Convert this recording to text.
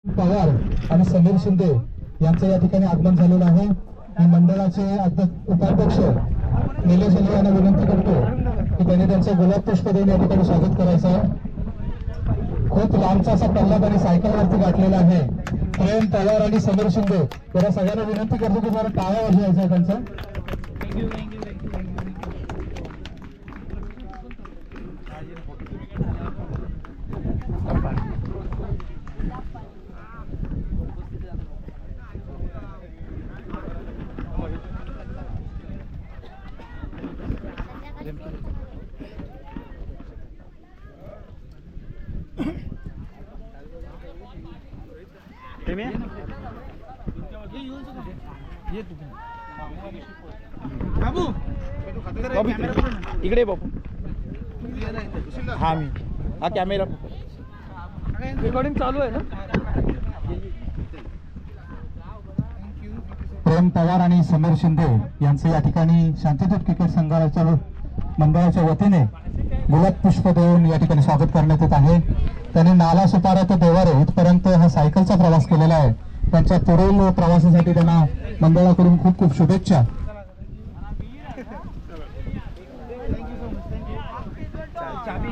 पवार आणि समीर शिंदे यांचं या ठिकाणी आगमन झालेलं आहे. मी मंडळाचे उपाध्यक्ष निलेश यांना विनंती करतो की त्यांनी त्यांचं गुलाब पुष्प देऊन या ठिकाणी स्वागत करायचं आहे. खूप लांबचा असा पल्ला त्यांनी सायकलवरती गाठलेला आहे. प्रेम पवार आणि समीर शिंदे या सगळ्यांना विनंती करतो की जरा टाळ्या वाजवायचा आहे त्यांचा. इकडे बापू. हा मी हा कॅमेरा रेकॉर्डिंग चालू आहे ना. प्रेम पवार आणि समीर शिंदे यांचे या ठिकाणी शांतीदूत क्रिकेट संघाच्या मंडळाच्या वतीने गुलाब पुष्प देऊन या ठिकाणी स्वागत करण्यात येत आहे. त्यांनी नाला सुपारा ते देवारे इथपर्यंत हा सायकलचा प्रवास केलेला आहे. त्यांच्या पुढील प्रवासासाठी त्यांना मंडळाकडून खूप खूप शुभेच्छा. चाबी